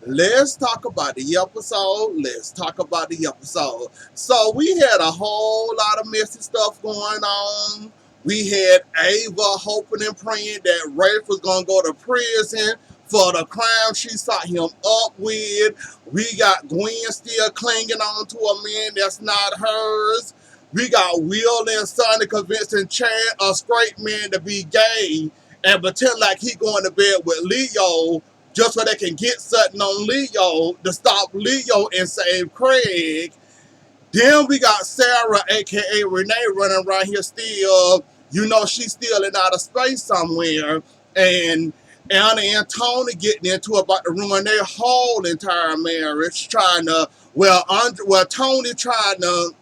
Let's talk about the episode. Let's talk about the episode. So we had a whole lot of messy stuff going on. We had Ava hoping and praying that Rafe was going to go to prison for the crime she sought him up with. We got Gwen still clinging on to a man that's not hers. We got Will and Sonny convincing Chad, a straight man, to be gay and pretend like he going to bed with Leo just so they can get something on Leo to stop Leo and save Craig. Then we got Sarah, aka Renee, running around here still. You know she's still in outer space somewhere. And Anna and Tony getting into it about to ruin their whole entire marriage, trying to, Tony trying to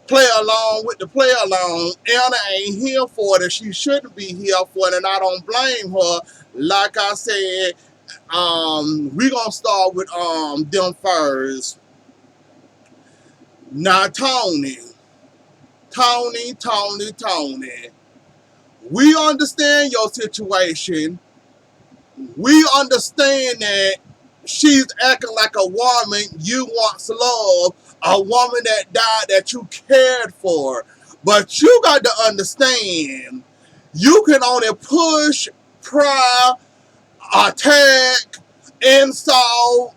play along with the play along. Anna ain't here for it, and she shouldn't be here for it, and I don't blame her. Like I said, we're gonna start with them first. Now Tony. We understand your situation. We understand that she's acting like a woman you once loved, a woman that died that you cared for. But you got to understand, you can only push, pry, attack, insult,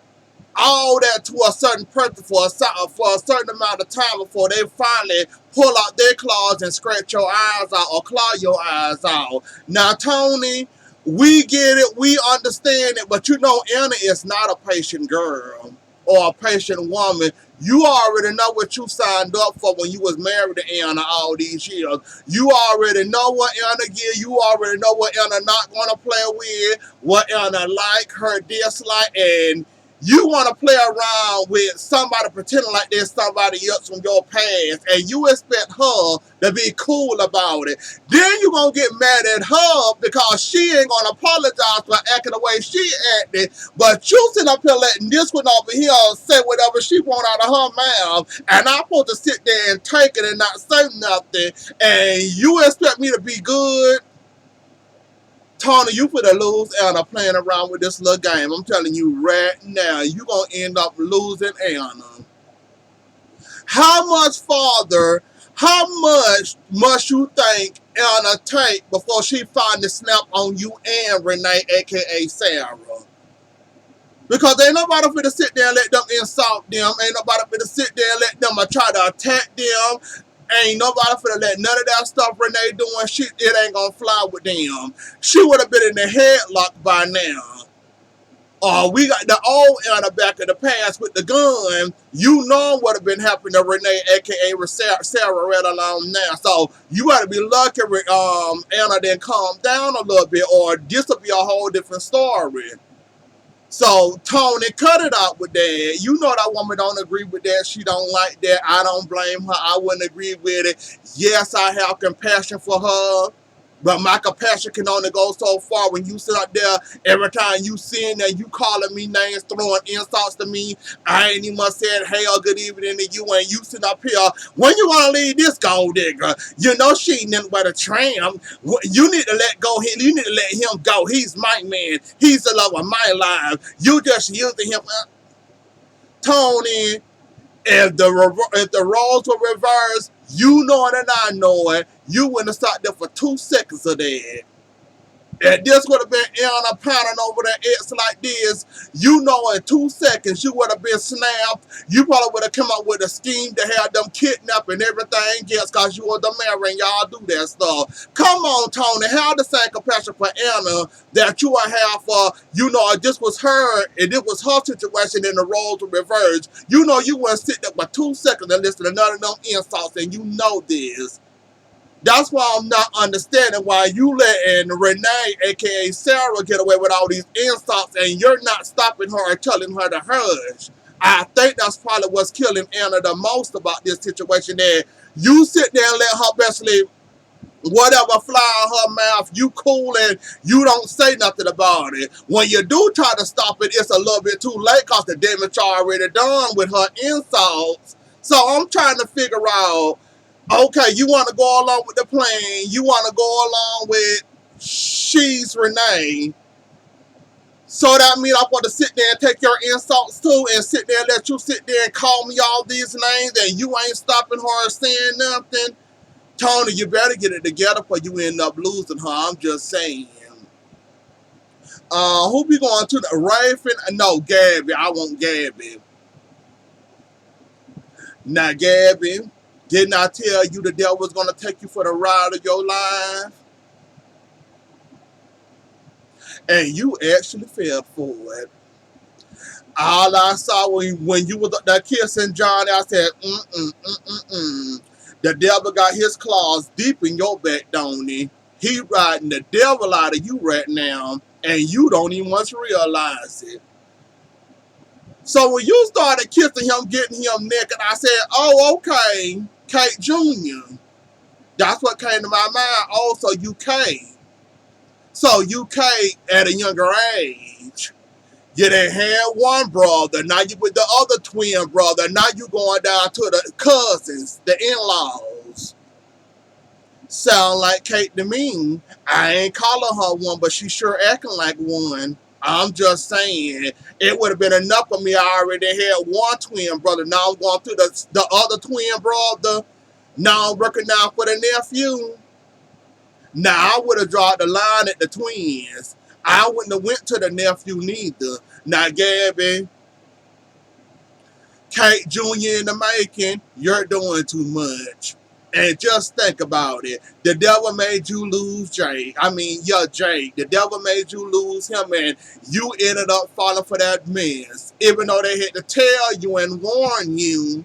all that to a certain person for a certain amount of time before they finally pull out their claws and scratch your eyes out or claw your eyes out. Now, Tony, we get it, we understand it, but you know Anna is not a patient girl or a patient woman. You already know what you signed up for when you was married to Anna all these years. You already know what Anna get. You already know what Anna not going to play with, what Anna like, her dislike, and you want to play around with somebody pretending like there's somebody else from your past, and you expect her to be cool about it. Then you're going to get mad at her because she ain't going to apologize for acting the way she acted, but you sit up here letting this one over here say whatever she want out of her mouth, and I'm supposed to sit there and take it and not say nothing, and you expect me to be good? Tony, you finna lose Anna playing around with this little game. I'm telling you right now, you gonna end up losing Anna. How much farther, how much must you think Anna take before she finally snap on you and Renee, aka Sarah? Because ain't nobody finna sit there and let them insult them. Ain't nobody finna sit there and let them try to attack them. Ain't nobody finna let none of that stuff Renee doing. It ain't gonna fly with them. She would have been in the headlock by now. We got the old Anna back in the past with the gun. You know what have been happening to Renee, aka Sarah, right along now. So you gotta be lucky Anna then calm down a little bit, or this will be a whole different story. So, Tony, cut it out with that. You know that woman don't agree with that. She don't like that. I don't blame her. I wouldn't agree with it. Yes, I have compassion for her, but my compassion can only go so far. When you sit up there, every time you sitting there, you calling me names, throwing insults to me. I ain't even said hey or good evening to you, and you sitting up here. When you gonna leave this gold digger? You know she ain't nothing but a tramp. You need to let go. You need to let him go. He's my man. He's the love of my life. You just using him. Tony, if the roles were reversed, you know it and I know it, you wouldn't have sat there for 2 seconds of that. And this would have been Anna pounding over the X like this. You know in 2 seconds you would have been snapped. You probably would have come up with a scheme to have them kidnapped and everything else because you were the mayor and y'all do that stuff. Come on, Tony. Have the same compassion for Anna that you would have for, if this was her and it was her situation and the roles were reversed. You know you wouldn't sit there for 2 seconds and listen to none of them insults, and you know this. That's why I'm not understanding why you letting Renee, aka Sarah, get away with all these insults and you're not stopping her or telling her to hush. I think that's probably what's killing Anna the most about this situation. That you sit there and let her basically whatever fly out her mouth, you cool and you don't say nothing about it. When you do try to stop it, it's a little bit too late because the damage already done with her insults. So I'm trying to figure out, okay, you want to go along with the plan. You want to go along with she's Renee. So that means I'm going to sit there and take your insults too and sit there and let you sit there and call me all these names and you ain't stopping her or saying nothing? Tony, you better get it together before you end up losing her. I'm just saying. Who be going to the Raven? No, Gabby. I want Gabby. Now, Gabby, didn't I tell you the devil was going to take you for the ride of your life? And you actually fell for it. All I saw when you was up there kissing Johnny, I said, The devil got his claws deep in your back, don't he? He riding the devil out of you right now, and you don't even want to realize it. So when you started kissing him, getting him naked, I said, oh, okay, Kate Jr. That's what came to my mind. Also, UK. So UK at a younger age. You done had one brother, now you with the other twin brother, now you going down to the cousins, the in-laws. Sound like Kate to me. I ain't calling her one, but she sure acting like one. I'm just saying, it would have been enough for me. I already had one twin brother. Now I'm going through the other twin brother. Now I'm working out for the nephew. Now I would have drawn the line at the twins. I wouldn't have went to the nephew neither. Now, Gabby, Kate Jr. in the making, you're doing too much. And just think about it. The devil made you lose Jake. Jake. The devil made you lose him, and you ended up falling for that mess. Even though they had to tell you and warn you,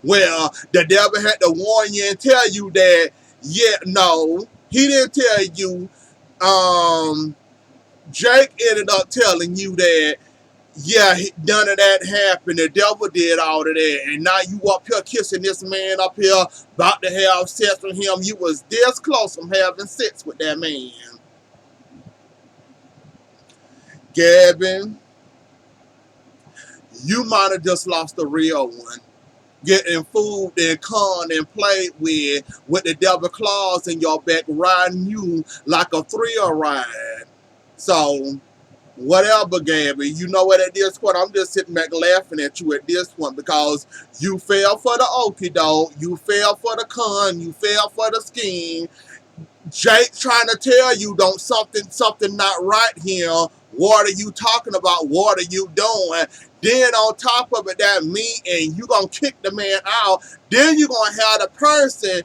well, the devil had to warn you and tell you that, no, he didn't tell you. Jake ended up telling you that, none of that happened. The devil did all of that. And now you up here kissing this man up here, about to have sex with him. You was this close from having sex with that man. Gavin, you might have just lost the real one. Getting fooled and conned and played with the devil claws in your back, riding you like a thrill ride. So, whatever, Gabby, you know what, at this point, I'm just sitting back laughing at you at this point because you fell for the okie doke, you fell for the con, you fell for the scheme. Jake trying to tell you don't something not right here. What are you talking about? What are you doing? Then on top of it, that me and you gonna kick the man out. Then you gonna have the person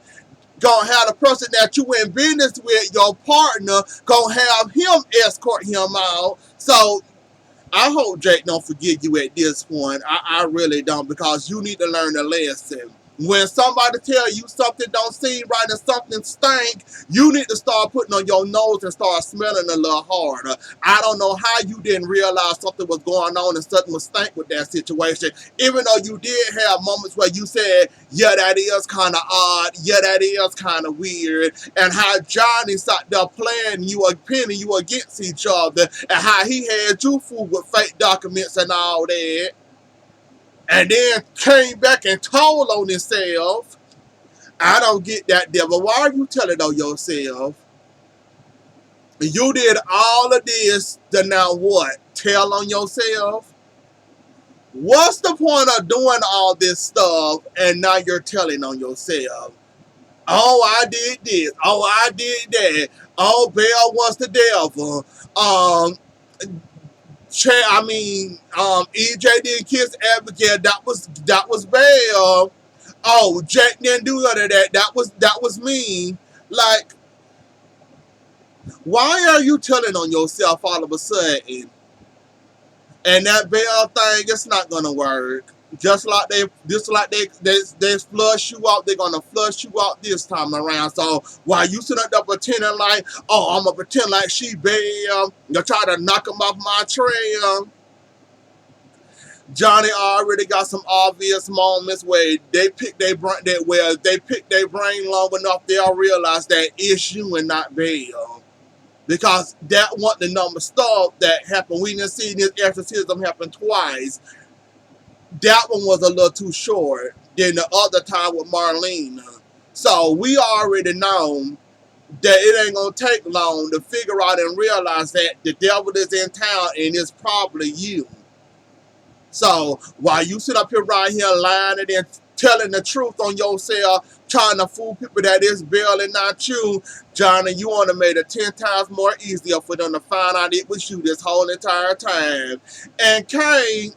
that you in business with, your partner, gonna have him escort him out. So I hope Jake don't forgive you at this point. I really don't, because you need to learn a lesson. When somebody tell you something don't seem right and something stink, you need to start putting on your nose and start smelling a little harder. I don't know how you didn't realize something was going on and something was stink with that situation, even though you did have moments where you said, yeah, that is kind of odd, yeah, that is kind of weird, and how Johnny sat there playing you or pinning you against each other, and how he had you fooled with fake documents and all that. And then came back and told on himself. I don't get that, devil. Why are you telling on yourself? You did all of this to now what? Tell on yourself? What's the point of doing all this stuff and now you're telling on yourself? Oh, I did this. Oh, I did that. Oh, Belle was the devil. EJ didn't kiss Abigail. That was Belle. Oh, Jack didn't do none of that. That was me. Like, why are you telling on yourself all of a sudden? And that Belle thing, it's not gonna work. Just like they flush you out, they're gonna flush you out this time around. So while you sit up there pretending like, oh, I'm gonna pretend like she Belle, you try to knock him off my trail. Johnny already got some obvious moments where they pick their brain long enough, they'll realize that it's you and not Belle. Because that wasn't the number stuff that happened. We didn't see this exorcism happen twice. That one was a little too short than the other time with Marlena. So we already know that it ain't gonna take long to figure out and realize that the devil is in town and it's probably you. So while you sit up here right here lying and then telling the truth on yourself, trying to fool people that is barely not you, Johnny, you want to make it 10 times more easier for them to find out it was you this whole entire time. And Kane,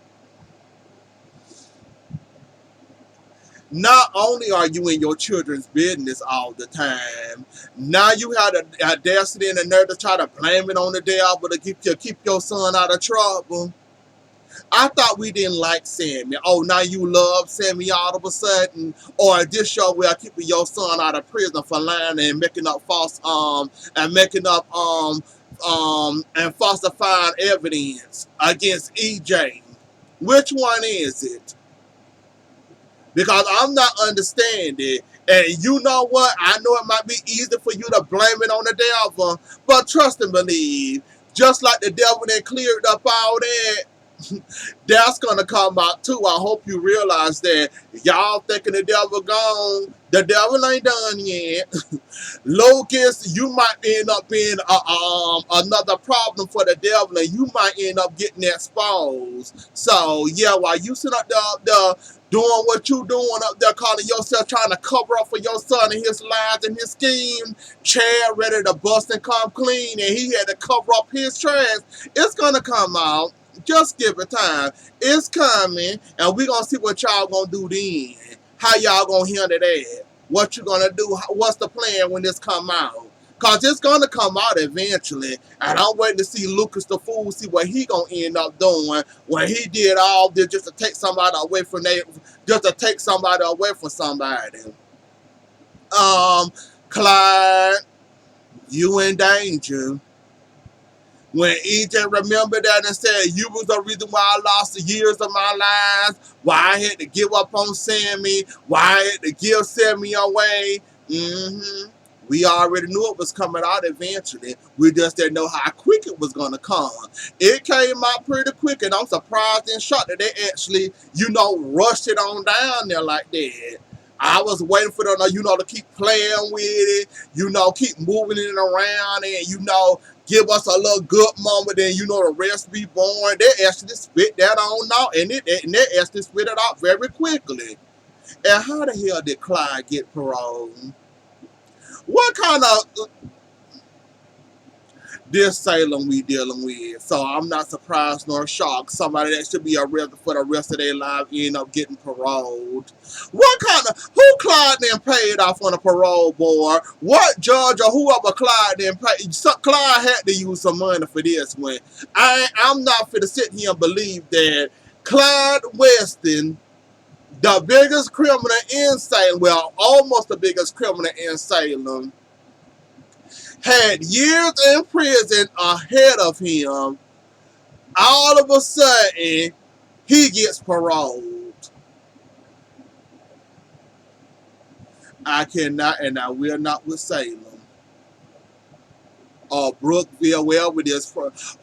not only are you in your children's business all the time, now you have the audacity and the nerve to try to blame it on the devil to keep your son out of trouble. I thought we didn't like Sammy. Oh, now you love Sammy all of a sudden, or this show where keeping your son out of prison for lying and making up false and making up and falsifying evidence against EJ. Which one is it? Because I'm not understanding. And you know what? I know it might be easy for you to blame it on the devil, but trust and believe. Just like the devil that cleared up all that, that's gonna come out too. I hope you realize that. Y'all thinking the devil gone. The devil ain't done yet. Lucas, you might end up being another problem for the devil, and you might end up getting exposed. So yeah, while you sit up there doing what you doing up there, calling yourself trying to cover up for your son and his lies and his scheme, Chad ready to bust and come clean, and he had to cover up his trash. It's gonna come out. Just give it time. It's coming, and we gonna see what y'all gonna do then. How y'all gonna handle that? What you gonna do? What's the plan when this come out? Cause it's gonna come out eventually, and I'm waiting to see Lucas the fool, see what he gonna end up doing when he did all this just to take somebody away from somebody. Clyde, you in danger. When EJ remembered that and said, you was the reason why I lost the years of my lives, why I had to give up on Sammy, why I had to give Sammy away. We already knew it was coming out eventually. We just didn't know how quick it was going to come. It came out pretty quick, and I'm surprised and shocked that they actually, rushed it on down there like that. I was waiting for them, to keep playing with it, keep moving it around and, give us a little good moment, then the rest be born. They actually spit that on out, and they actually spit it out very quickly. And how the hell did Clyde get parole? What kind of this Salem we dealing with? So I'm not surprised nor shocked. Somebody that should be arrested for the rest of their life end up getting paroled. Who Clyde then paid off on a parole board? What judge or whoever Clyde then paid? Clyde had to use some money for this one. I'm not finna sit here and believe that Clyde Weston, the biggest criminal in Salem, well, almost the biggest criminal in Salem, had years in prison ahead of him. All of a sudden, he gets paroled. I cannot, and I will not with Salem or Brookville, wherever it is.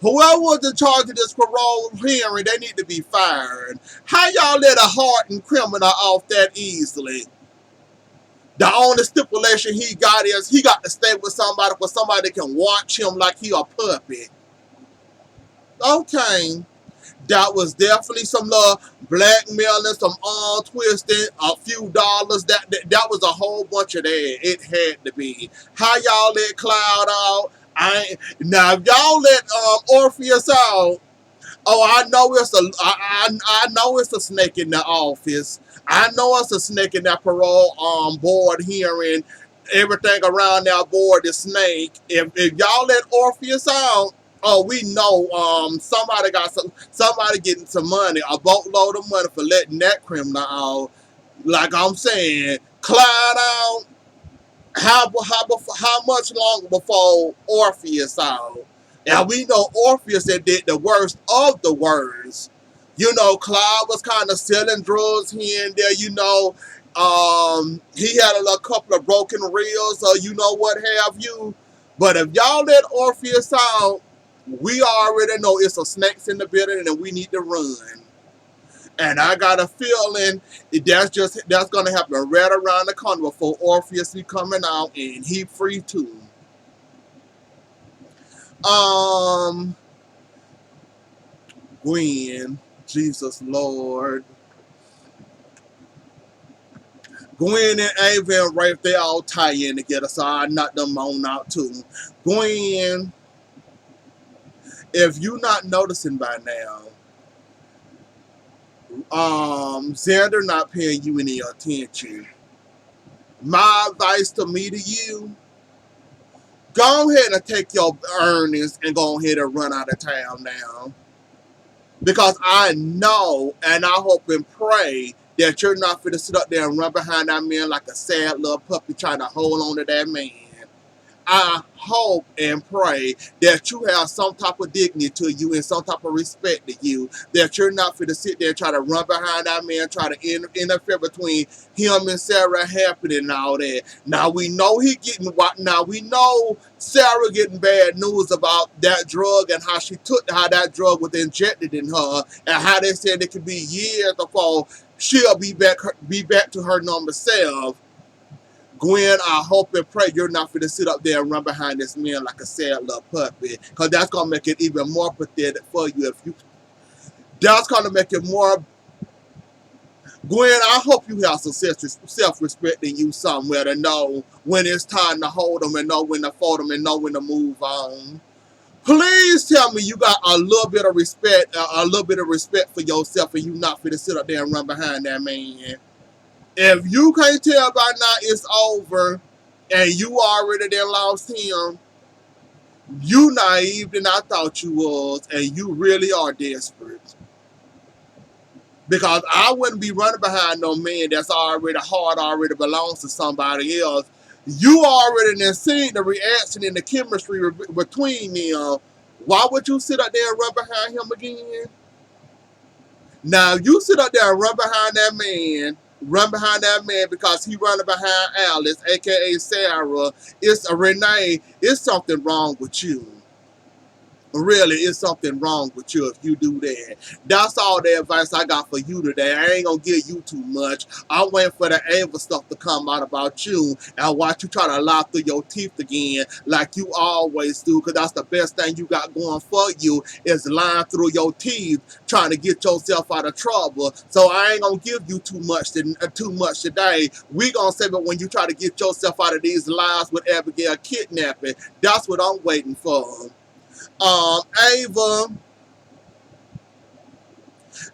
Whoever was in charge of this parole hearing, they need to be fired. How y'all let a hardened criminal off that easily? The only stipulation he got is he got to stay with somebody for somebody can watch him like he a puppy. Okay. That was definitely some blackmailing, some arm twisting, a few dollars. That was a whole bunch of that. It had to be. How y'all let Cloud out? Now if y'all let Orpheus out, I know it's a snake in the office. I know it's a snake in that parole board hearing. Everything around that board is snake. If y'all let Orpheus out, we know somebody getting some money, a boatload of money for letting that criminal out. Like I'm saying, Clyde out. How much longer before Orpheus out? And we know Orpheus that did the worst of the worst. Clyde was kind of selling drugs here and there. He had a couple of broken reels, or what have you. But if y'all let Orpheus out, we already know it's a snakes in the building and we need to run. And I got a feeling that's gonna happen right around the corner before Orpheus be coming out and he free too. Um, Gwen, Jesus Lord. Gwen and Ava and Rafe, they all tie in together, so I knock them on out too. Gwen, if you not noticing by now, Xander not paying you any attention. My advice to me to you, go ahead and take your earnings and go ahead and run out of town now. Because I know and I hope and pray that you're not going to sit up there and run behind that man like a sad little puppy trying to hold on to that man. I hope and pray that you have some type of dignity to you and some type of respect to you, that you're not going to sit there and try to run behind that man, try to interfere between him and Sarah happening and all that. Now we know now we know Sarah getting bad news about that drug and how that drug was injected in her, and how they said it could be years before she'll be back to her normal self. Gwen, I hope and pray you're not going to sit up there and run behind this man like a sad little puppy, because that's going to make it even more pathetic for you. That's going to make it more. Gwen, I hope you have some self-respect in you somewhere to know when it's time to hold them and know when to fold them and know when to move on. Please tell me you got a little bit of respect for yourself, and you not going to sit up there and run behind that man. If you can't tell by now it's over and you already then lost him, you naive than I thought you was, and you really are desperate. Because I wouldn't be running behind no man that's already belongs to somebody else. You already done seen the reaction and the chemistry between them. Why would you sit up there and run behind him again? Now you sit up there and run behind that man because he running behind Alice, aka Sarah. It's Renee. It's something wrong with you. Really, it's something wrong with you if you do that. That's all the advice I got for you today. I ain't gonna give you too much. I'm waiting for the Ava stuff to come out about you and watch you try to lie through your teeth again like you always do, because that's the best thing you got going for you is lying through your teeth trying to get yourself out of trouble. So I ain't gonna give you too much today. We gonna save it when you try to get yourself out of these lies with Abigail kidnapping. That's what I'm waiting for. Ava,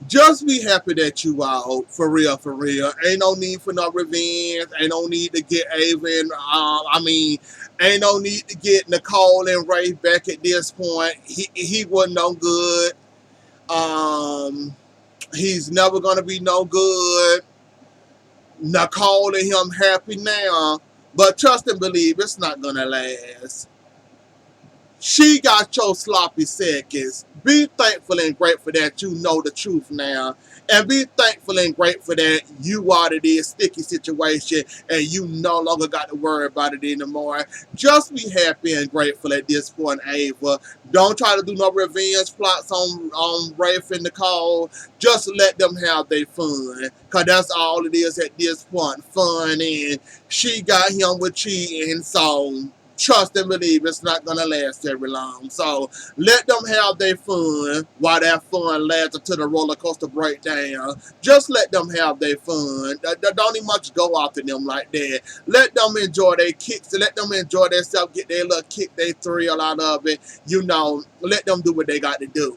just be happy that you out, for real, for real. Ain't no need for no revenge. Ain't no need to get Ava and, ain't no need to get Nicole and Ray back at this point. He wasn't no good. He's never gonna be no good. Nicole and him happy now, but trust and believe it's not gonna last. She got your sloppy seconds. Be thankful and grateful that you know the truth now. And be thankful and grateful that you out of this sticky situation and you no longer got to worry about it anymore. Just be happy and grateful at this point, Ava. Don't try to do no revenge plots on Rafe and Nicole. Just let them have their fun. Because that's all it is at this point, fun. And she got him with cheating, so trust and believe it's not going to last very long. So let them have their fun while that fun lasts until the roller coaster break down. Just let them have their fun. Don't even much go after them like that. Let them enjoy their kicks. Let them enjoy themselves, get their little kick, their thrill out of it. Let them do what they got to do.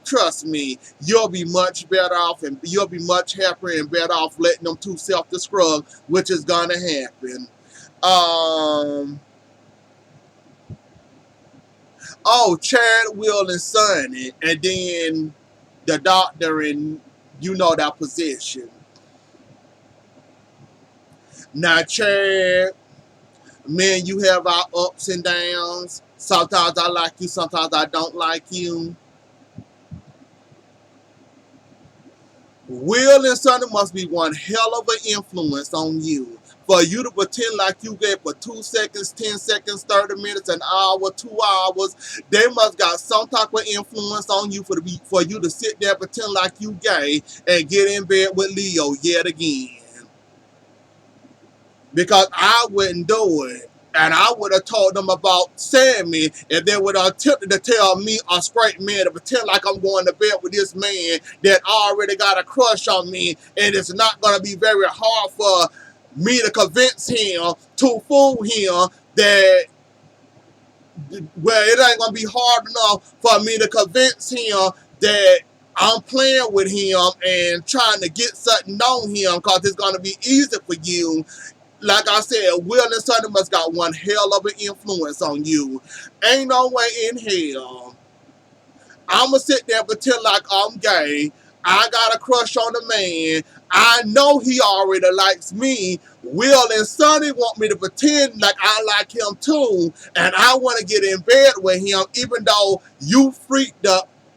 Trust me, you'll be much better off and you'll be much happier and better off letting them two self-destruct, which is going to happen. Chad, Will, and Sonny, and then the doctor and that position. Now, Chad, man, you have our ups and downs. Sometimes I like you, sometimes I don't like you. Will and Sonny must be one hell of an influence on you. For you to pretend like you gay for 2 seconds, 10 seconds, 30 minutes, an hour, 2 hours, they must got some type of influence on you for you to sit there pretend like you gay and get in bed with Leo yet again. Because I wouldn't do it. And I would have told them about Sammy if they would have attempted to tell me, a straight man, to pretend like I'm going to bed with this man that already got a crush on me, and it's not going to be very hard for me to convince him, to fool him, that, well, it ain't going to be hard enough for me to convince him that I'm playing with him and trying to get something on him, because it's going to be easy for you. Like I said, Will and Sonny must got one hell of an influence on you. Ain't no way in hell I'ma sit there and pretend like I'm gay. I got a crush on the man. I know he already likes me. Will and Sonny want me to pretend like I like him too, and I want to get in bed with him, even though you freaked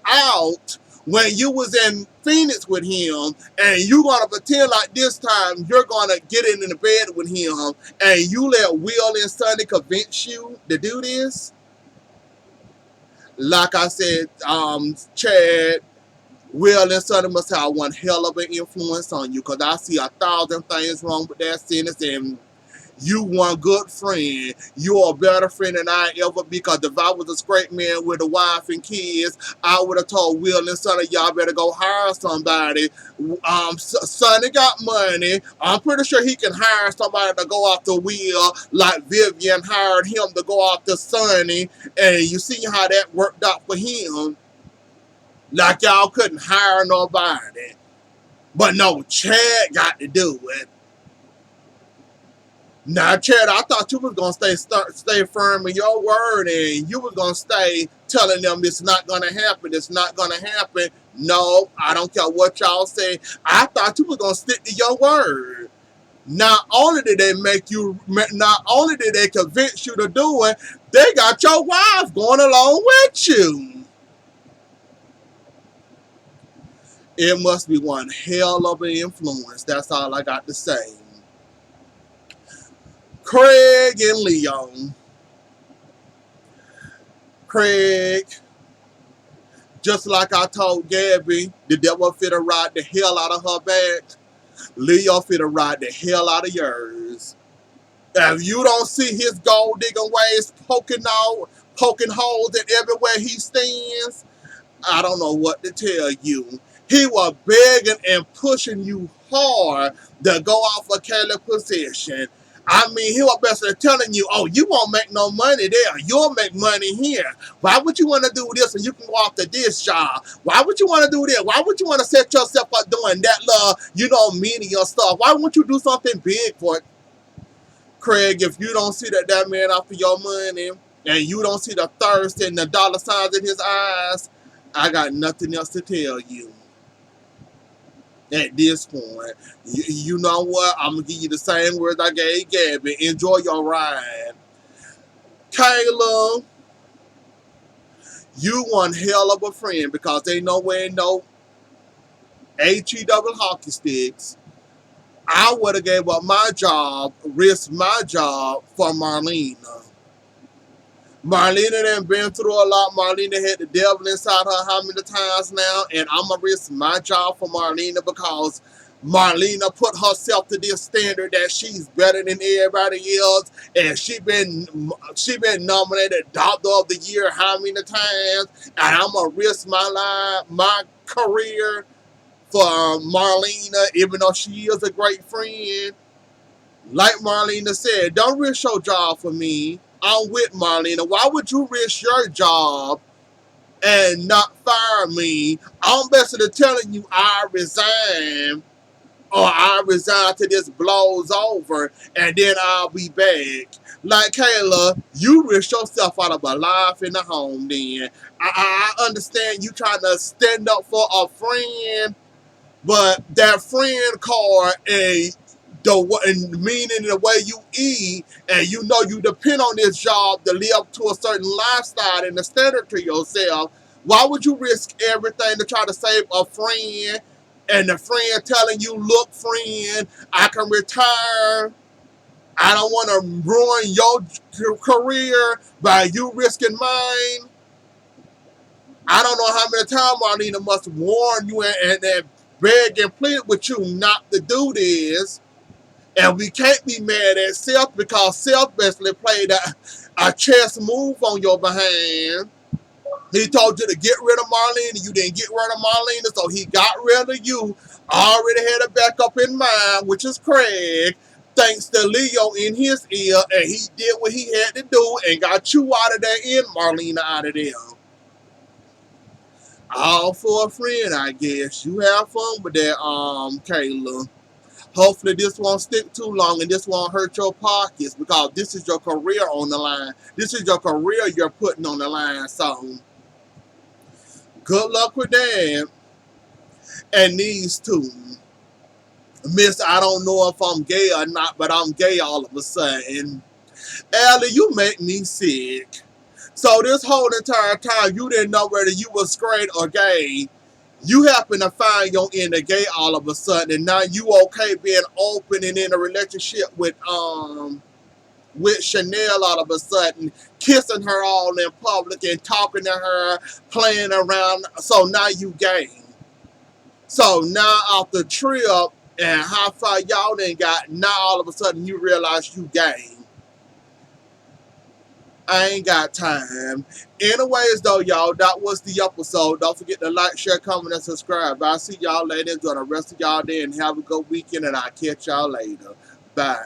out when you was in Phoenix with him, and you gonna pretend like this time you're gonna get in the bed with him, and you let Will and Sonny convince you to do this? Like I said, Chad, Will and Sonny must have one hell of an influence on you, because I see 1,000 things wrong with that sentence, and you one good friend. You're a better friend than I ever be, because if I was a straight man with a wife and kids, I would have told Will and Sonny, y'all better go hire somebody. Sonny got money. I'm pretty sure he can hire somebody to go after Will, like Vivian hired him to go after Sonny, and you see how that worked out for him. Like y'all couldn't hire nobody. But no, Chad got to do it. Now, Chad, I thought you was gonna stay firm in your word, and you was gonna stay telling them it's not gonna happen. It's not gonna happen. No, I don't care what y'all say. I thought you was gonna stick to your word. Not only did they not only did they convince you to do it, they got your wife going along with you. It must be one hell of an influence. That's all I got to say. Craig and Leon. Craig, just like I told Gabby, the devil finna ride the hell out of her back. Leo finna ride the hell out of yours. If you don't see his gold digging ways poking holes in everywhere he stands, I don't know what to tell you. He was begging and pushing you hard to go off a Kelly position. I mean, he was basically telling you, oh, you won't make no money there. You'll make money here. Why would you want to do this when you can go off to this job? Why would you want to do this? Why would you want to set yourself up doing that menial stuff? Why wouldn't you do something big for it? Craig, if you don't see that man after your money, and you don't see the thirst and the dollar signs in his eyes, I got nothing else to tell you. At this point, you know what? I'm gonna give you the same words I gave Gabby. Enjoy your ride. Kayla, you one hell of a friend, because ain't nowhere no HE double hockey sticks. I would have gave up my job, risked my job for Marlena. Marlena done been through a lot. Marlena had the devil inside her how many times now? And I'm going to risk my job for Marlena, because Marlena put herself to this standard that she's better than everybody else. And she been nominated Doctor of the Year how many times? And I'm going to risk my career for Marlena, even though she is a great friend. Like Marlena said, don't risk your job for me. I'm with Marlena. Why would you risk your job and not fire me? I'm basically telling you I resign, or I resign till this blows over, and then I'll be back. Like Kayla, you risk yourself out of a life in the home then. I understand you trying to stand up for a friend, but that friend card and meaning the way you eat, and you know you depend on this job to live up to a certain lifestyle and a standard to yourself. Why would you risk everything to try to save a friend, and the friend telling you, look, friend, I can retire. I don't want to ruin your career by you risking mine. I don't know how many times Marlena must warn you and beg and plead with you not to do this. And we can't be mad at Self because Self basically played a chess move on your behind. He told you to get rid of Marlene, and you didn't get rid of Marlene, so he got rid of you. Already had a backup in mind, which is Craig, thanks to Leo in his ear, and he did what he had to do and got you out of there and Marlena out of there. All for a friend, I guess. You have fun with that, Kayla. Hopefully this won't stick too long and this won't hurt your pockets because this is your career on the line. This is your career you're putting on the line, so good luck with that. And these two. Miss, I don't know if I'm gay or not, but I'm gay all of a sudden. Allie, you make me sick. So this whole entire time, you didn't know whether you were straight or gay. You happen to find your inner gay all of a sudden, and now you okay being open and in a relationship with Chanel all of a sudden, kissing her all in public and talking to her, playing around. So now you gay. So now off the trip and how far y'all done got, now all of a sudden you realize you gay. I ain't got time. Anyways, though, y'all, that was the episode. Don't forget to like, share, comment, and subscribe. I'll see y'all later. Enjoy the rest of y'all day and have a good weekend, and I'll catch y'all later. Bye.